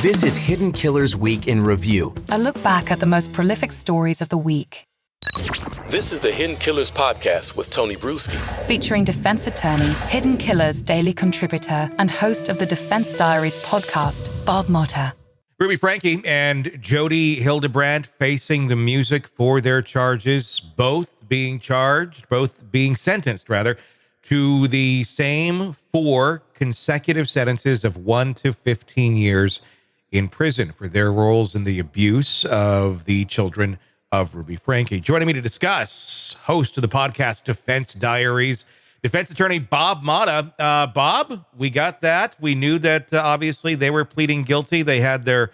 This is Hidden Killers Week in Review. A look back at the most prolific stories of the week. This is the Hidden Killers podcast with Tony Brueski. Featuring defense attorney, Hidden Killers daily contributor, and host of the Defense Diaries podcast, Bob Motta. Ruby Franke and Jodi Hildebrandt facing the music for their charges, both being sentenced, to the same 4 consecutive sentences of 1 to 15 years in prison for their roles in the abuse of the children of Ruby Franke. Joining me to discuss, host of the podcast Defense Diaries, defense attorney Bob Motta. Bob, we got that. We knew that obviously they were pleading guilty. They had their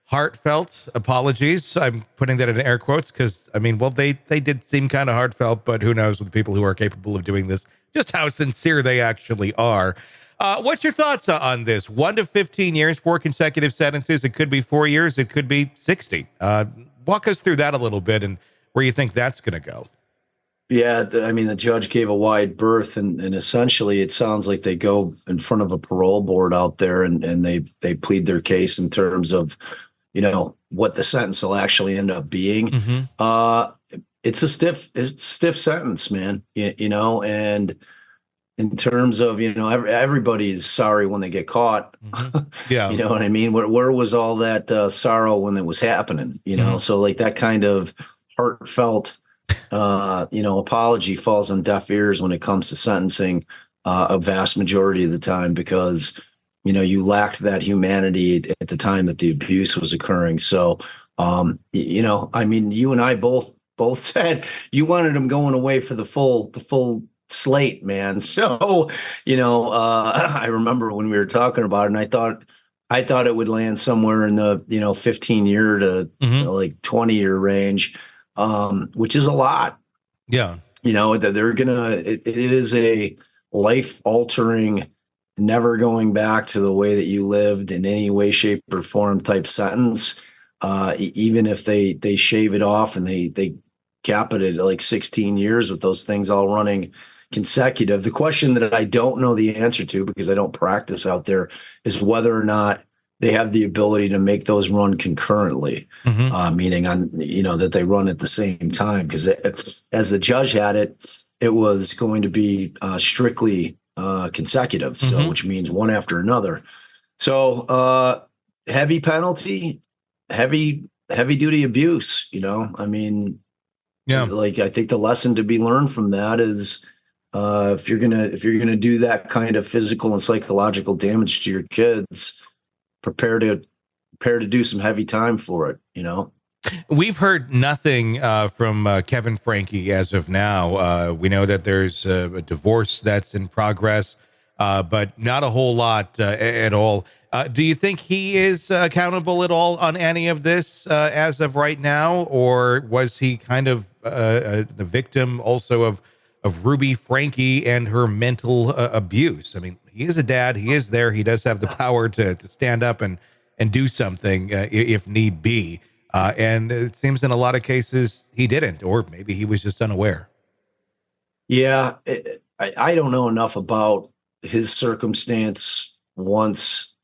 heartfelt apologies. I'm putting that in air quotes because, they did seem kind of heartfelt, but who knows with the people who are capable of doing this, just how sincere they actually are. What's your thoughts on this? 1 to 15 years, 4 consecutive sentences. It could be 4 years. It could be 60. Walk us through that a little bit and where you think that's going to go. Yeah, the judge gave a wide berth, and essentially it sounds like they go in front of a parole board out there and they plead their case in terms of, what the sentence will actually end up being. Mm-hmm. It's a stiff sentence, man, and in terms of, everybody's sorry when they get caught. Mm-hmm. Yeah. You know what I mean? Where was all that sorrow when it was happening? Mm-hmm. So like that kind of heartfelt, apology falls on deaf ears when it comes to sentencing a vast majority of the time because, you lacked that humanity at the time that the abuse was occurring. So, you and I both said you wanted him going away for the full slate, man. So, I remember when we were talking about it, and I thought it would land somewhere in the, 15 year to like 20 year range, which is a lot. Yeah. That they're it is a life altering, never going back to the way that you lived in any way, shape or form type sentence. Even if they shave it off and they cap it at like 16 years with those things all running consecutive. The question that I don't know the answer to because I don't practice out there is whether or not they have the ability to make those run concurrently, meaning on, that they run at the same time. Because as the judge had it, it was going to be strictly consecutive. So, which means one after another. So heavy penalty, heavy duty abuse, Yeah. Like I think the lesson to be learned from that is if you're gonna do that kind of physical and psychological damage to your kids, prepare to do some heavy time for it. We've heard nothing from Kevin Franke as of now. We know that there's a divorce that's in progress, but not a whole lot at all. Do you think he is accountable at all on any of this as of right now, or was he kind of the victim also of Ruby Franke and her mental abuse? He is a dad. He is there. He does have the power to stand up and do something if need be. And it seems in a lot of cases he didn't, or maybe he was just unaware. Yeah, I don't know enough about his circumstance once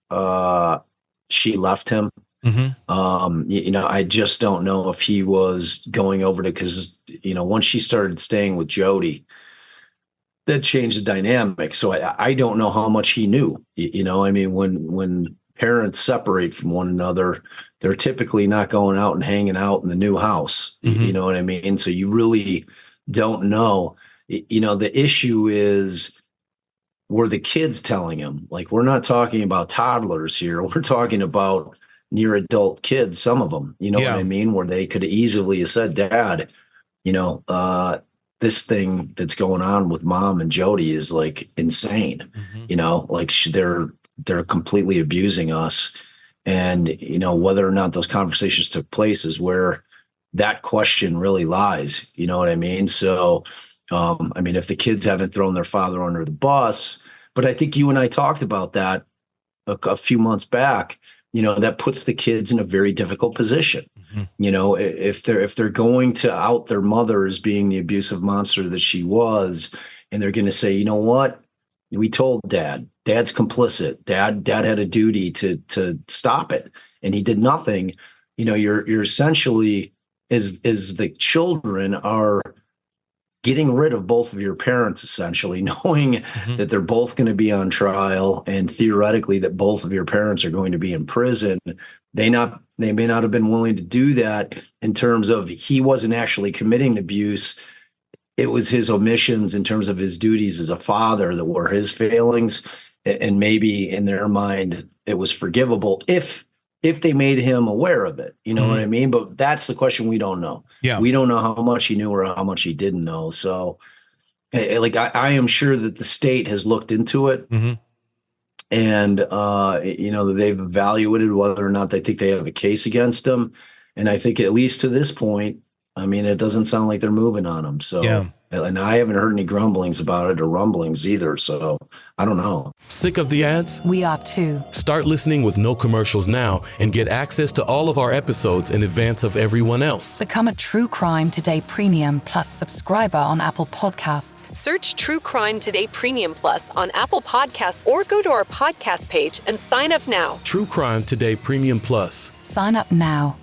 she left him. I just don't know if he was going over to, because, once she started staying with Jodi, that changed the dynamic. So I don't know how much he knew, when parents separate from one another, they're typically not going out and hanging out in the new house. You know what I mean? So you really don't know. The issue is, were the kids telling him? Like, we're not talking about toddlers here. We're talking about near adult kids, some of them, what I mean? Where they could easily have said, Dad, this thing that's going on with Mom and Jodi is like insane. Like they're completely abusing us. And, whether or not those conversations took place is where that question really lies. You know what I mean? So, if the kids haven't thrown their father under the bus, but I think you and I talked about that a few months back, that puts the kids in a very difficult position. If they're going to out their mother as being the abusive monster that she was, and they're going to say, you know what, We told Dad. Dad's complicit. Dad had a duty to stop it, and he did nothing. You're essentially, as the children are getting rid of both of your parents, essentially, knowing that they're both going to be on trial, and theoretically that both of your parents are going to be in prison. They may not have been willing to do that in terms of he wasn't actually committing abuse. It was his omissions in terms of his duties as a father that were his failings. And maybe in their mind, it was forgivable if they made him aware of it. You know what I mean? But that's the question we don't know. Yeah. We don't know how much he knew or how much he didn't know. So I am sure that the state has looked into it. And, they've evaluated whether or not they think they have a case against him. And I think at least to this point, I mean, it doesn't sound like they're moving on him. So, and I haven't heard any grumblings about it or rumblings either. So I don't know. Sick of the ads? We are too. Start listening with no commercials now and get access to all of our episodes in advance of everyone else. Become a True Crime Today Premium Plus subscriber on Apple Podcasts. Search True Crime Today Premium Plus on Apple Podcasts or go to our podcast page and sign up now. True Crime Today Premium Plus. Sign up now.